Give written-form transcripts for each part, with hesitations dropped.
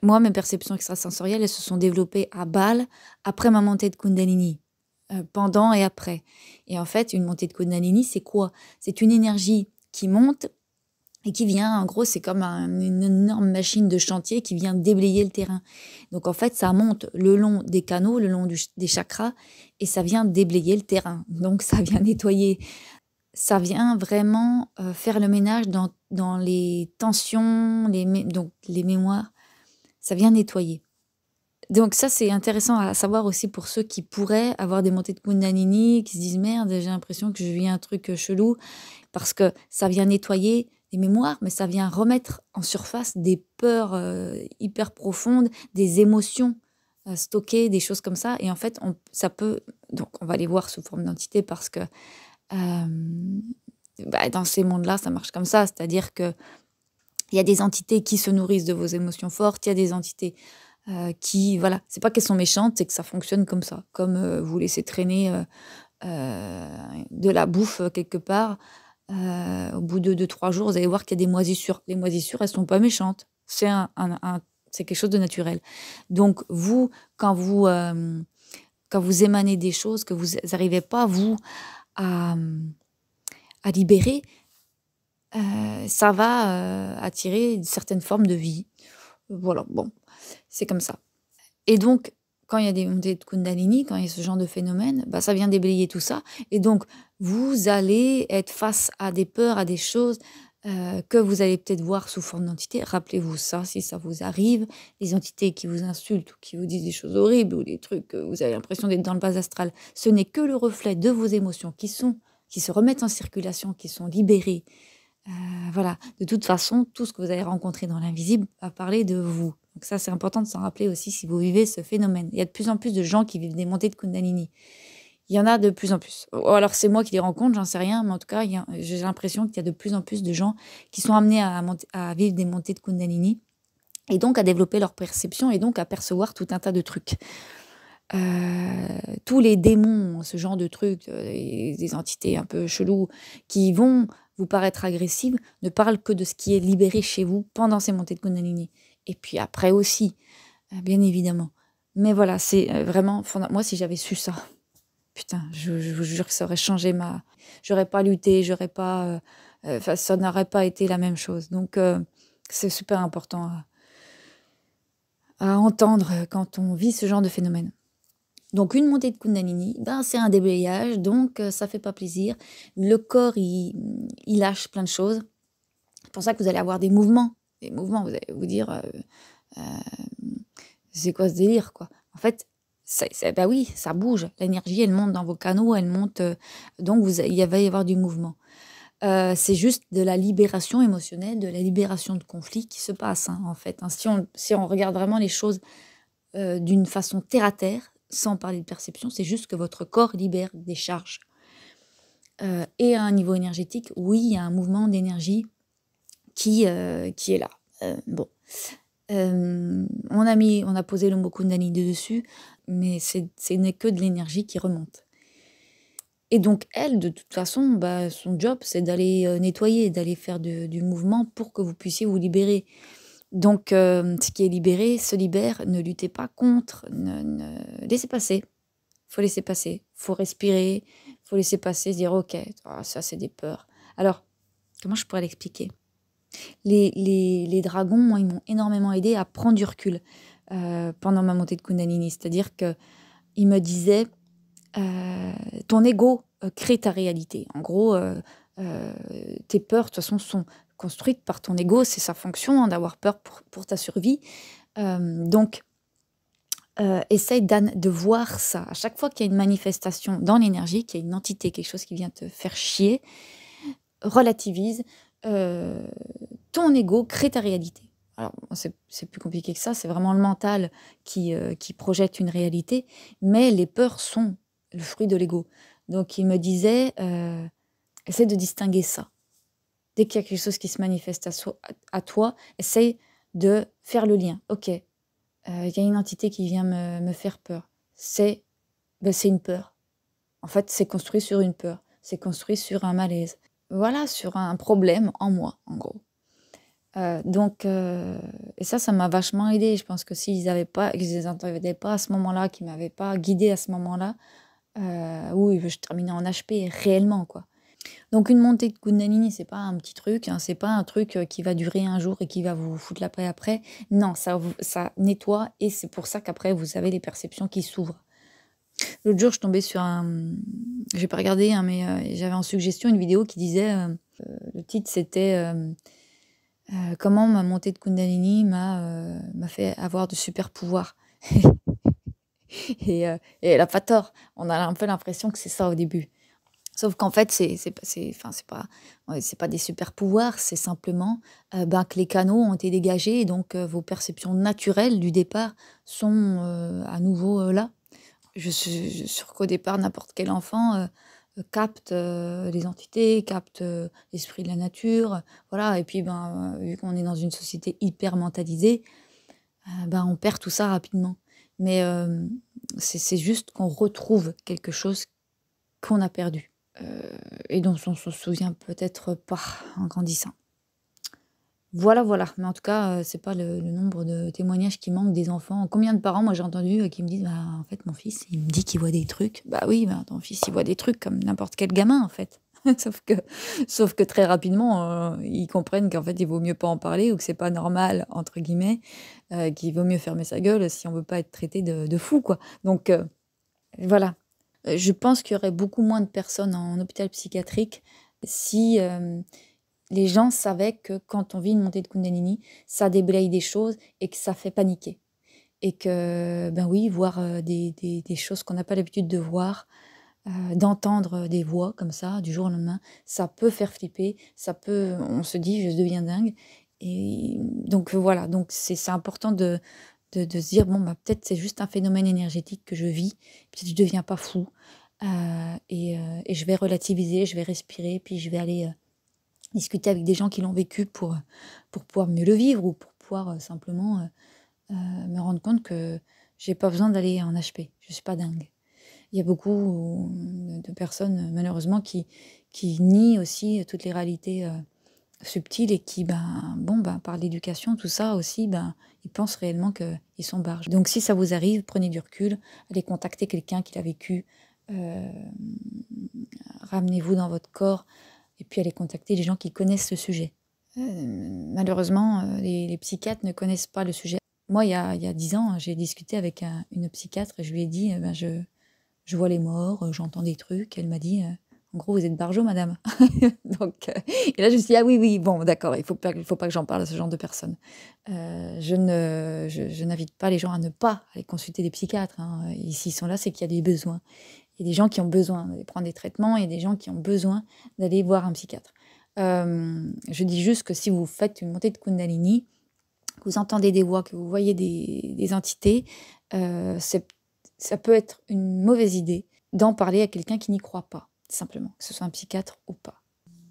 Moi, mes perceptions extrasensorielles, elles se sont développées à Bâle, après ma montée de Kundalini, pendant et après. Et en fait, une montée de Kundalini, c'est quoi? C'est une énergie qui monte et qui vient, en gros, c'est comme une énorme machine de chantier qui vient déblayer le terrain. Donc, en fait, ça monte le long des canaux, le long des chakras, et ça vient déblayer le terrain. Donc, ça vient nettoyer. Ça vient vraiment faire le ménage dans les tensions, donc les mémoires. Ça vient nettoyer. Donc ça, c'est intéressant à savoir aussi pour ceux qui pourraient avoir des montées de Kundalini, qui se disent merde, j'ai l'impression que je vis un truc chelou, parce que ça vient nettoyer les mémoires, mais ça vient remettre en surface des peurs hyper profondes, des émotions stockées, des choses comme ça. Et en fait, ça peut, donc on va les voir sous forme d'entité parce que dans ces mondes-là, ça marche comme ça, c'est-à-dire que il y a des entités qui se nourrissent de vos émotions fortes, il y a des entités qui, voilà, c'est pas qu'elles sont méchantes, c'est que ça fonctionne comme ça. Comme vous laissez traîner de la bouffe quelque part, au bout de 2-3 jours, vous allez voir qu'il y a des moisissures. Les moisissures, elles sont pas méchantes. C'est quelque chose de naturel. Donc, vous, quand vous émanez des choses que vous n'arrivez pas, vous, à libérer, ça va attirer une certaine forme de vie. Voilà, bon, c'est comme ça. Et donc, quand il y a des montées de Kundalini, quand il y a ce genre de phénomène, ça vient déblayer tout ça. Et donc, vous allez être face à des peurs, à des choses que vous allez peut-être voir sous forme d'entité. Rappelez-vous ça, si ça vous arrive. Les entités qui vous insultent ou qui vous disent des choses horribles ou des trucs que vous avez l'impression d'être dans le bas astral, ce n'est que le reflet de vos émotions qui se remettent en circulation, qui sont libérées. Voilà, de toute façon, tout ce que vous allez rencontrer dans l'invisible va parler de vous. Donc ça, c'est important de s'en rappeler aussi si vous vivez ce phénomène. Il y a de plus en plus de gens qui vivent des montées de Kundalini. Il y en a de plus en plus. Ou alors c'est moi qui les rencontre, j'en sais rien, mais en tout cas, j'ai l'impression qu'il y a de plus en plus de gens qui sont amenés à vivre des montées de Kundalini et donc à développer leur perception et donc à percevoir tout un tas de trucs. Tous les démons, ce genre de trucs, des entités un peu cheloues qui vont vous paraître agressives, ne parlent que de ce qui est libéré chez vous pendant ces montées de Kundalini. Et puis après aussi, bien évidemment. Mais voilà, c'est vraiment... Moi, si j'avais su ça, putain, je vous jure que ça aurait changé ma... J'aurais pas lutté, ça n'aurait pas été la même chose. Donc, c'est super important à entendre quand on vit ce genre de phénomène. Donc, une montée de Kundalini, c'est un déblayage, donc ça fait pas plaisir. Le corps, il lâche plein de choses. C'est pour ça que vous allez avoir des mouvements. Des mouvements, vous allez vous dire, c'est quoi ce délire, quoi. En fait, oui, ça bouge. L'énergie, elle monte dans vos canaux, elle monte. Donc, il va y avoir du mouvement. C'est juste de la libération émotionnelle, de la libération de conflits qui se passe, en fait. Si on regarde vraiment les choses d'une façon terre à terre, sans parler de perception, c'est juste que votre corps libère des charges. Et à un niveau énergétique, oui, il y a un mouvement d'énergie qui est là. On a posé le mot Kundalini dessus, mais ce n'est que de l'énergie qui remonte. Et donc, elle, de toute façon, son job, c'est d'aller nettoyer, d'aller faire du mouvement pour que vous puissiez vous libérer. Donc, ce qui est libéré se libère, ne luttez pas contre, laissez passer. Il faut laisser passer, il faut respirer, il faut laisser passer, se dire ok, ça c'est des peurs. Alors, comment je pourrais l'expliquer ? Les dragons, moi, ils m'ont énormément aidé à prendre du recul pendant ma montée de Kundalini. C'est-à-dire qu'ils me disaient, ton ego crée ta réalité. En gros, tes peurs, de toute façon, sont construites par ton ego. C'est sa fonction d'avoir peur pour ta survie. Donc, essaye de voir ça. À chaque fois qu'il y a une manifestation dans l'énergie, qu'il y a une entité, quelque chose qui vient te faire chier, relativise. Ton ego crée ta réalité. Alors, c'est plus compliqué que ça. C'est vraiment le mental qui projette une réalité. Mais les peurs sont le fruit de l'ego. Donc, il me disait, essaie de distinguer ça. Dès qu'il y a quelque chose qui se manifeste à toi, essaye de faire le lien. Ok, il y a une entité qui vient me faire peur. C'est une peur. En fait, c'est construit sur une peur. C'est construit sur un malaise. Voilà, sur un problème en moi, en gros. Et ça m'a vachement aidé. Je pense que s'ils avaient pas, que je les entendais pas à ce moment-là, qu'ils m'avaient pas guidée à ce moment-là, oui, je terminais en HP réellement, quoi. Donc une montée de Kundalini, c'est pas un petit truc, hein, c'est pas un truc qui va durer un jour et qui va vous foutre la paix après. Non, ça nettoie et c'est pour ça qu'après vous avez les perceptions qui s'ouvrent. L'autre jour, je tombais sur un. J'ai pas regardé, hein, mais j'avais en suggestion une vidéo qui disait. Le titre, c'était comment ma montée de Kundalini m'a fait avoir de super pouvoirs. Et elle a pas tort. On a un peu l'impression que c'est ça au début. Sauf qu'en fait, c'est pas des super pouvoirs, c'est simplement que les canaux ont été dégagés et donc vos perceptions naturelles du départ sont à nouveau là. Je suis sûre qu'au départ, n'importe quel enfant capte les entités, capte l'esprit de la nature, voilà. Et puis, vu qu'on est dans une société hyper mentalisée, on perd tout ça rapidement. Mais c'est juste qu'on retrouve quelque chose qu'on a perdu et dont on se souvient peut-être pas en grandissant. Voilà, voilà. Mais en tout cas, c'est pas le nombre de témoignages qui manquent des enfants. Combien de parents, moi, j'ai entendu qui me disent, en fait, mon fils, il me dit qu'il voit des trucs. Bah oui, ton fils, il voit des trucs comme n'importe quel gamin, en fait. Sauf que très rapidement, ils comprennent qu'en fait, il vaut mieux pas en parler ou que c'est pas normal, entre guillemets, qu'il vaut mieux fermer sa gueule si on veut pas être traité de fou, quoi. Donc, voilà. Je pense qu'il y aurait beaucoup moins de personnes en hôpital psychiatrique si les gens savaient que quand on vit une montée de Kundalini, ça déblaye des choses et que ça fait paniquer. Et que, oui, voir des choses qu'on n'a pas l'habitude de voir, d'entendre des voix comme ça, du jour au lendemain, ça peut faire flipper, on se dit, je deviens dingue. Et donc voilà, donc c'est important de se dire, peut-être c'est juste un phénomène énergétique que je vis, peut-être je ne deviens pas fou, et je vais relativiser, je vais respirer, puis je vais aller discuter avec des gens qui l'ont vécu pour pouvoir mieux le vivre ou pour pouvoir simplement me rendre compte que j'ai pas besoin d'aller en HP, je suis pas dingue. Il y a beaucoup de personnes malheureusement qui nient aussi toutes les réalités subtiles et qui par l'éducation, tout ça aussi, ils pensent réellement qu'ils sont barges. Donc si ça vous arrive, prenez du recul, allez contacter quelqu'un qui l'a vécu, ramenez-vous dans votre corps et puis allez contacter les gens qui connaissent le sujet. Malheureusement, les psychiatres ne connaissent pas le sujet. Moi, il y a 10 ans, j'ai discuté avec une psychiatre et je lui ai dit, je vois les morts, j'entends des trucs. Elle m'a dit, en gros, vous êtes barjot, madame. Donc, et là, je me suis dit, ah oui, bon, d'accord, il faut pas que j'en parle à ce genre de personnes. Je n'invite pas les gens à ne pas aller consulter des psychiatres, hein. Et s'ils sont là, c'est qu'il y a des besoins. Il y a des gens qui ont besoin d'aller prendre des traitements, il y a des gens qui ont besoin d'aller voir un psychiatre. Je dis juste que si vous faites une montée de Kundalini, que vous entendez des voix, que vous voyez des entités, ça peut être une mauvaise idée d'en parler à quelqu'un qui n'y croit pas, simplement, que ce soit un psychiatre ou pas.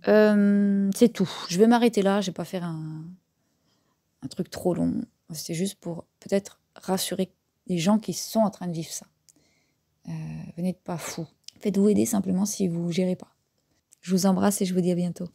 C'est tout. Je vais m'arrêter là, je vais pas faire un truc trop long. C'est juste pour peut-être rassurer les gens qui sont en train de vivre ça. Vous n'êtes pas fous. Faites-vous aider simplement si vous ne gérez pas. Je vous embrasse et je vous dis à bientôt.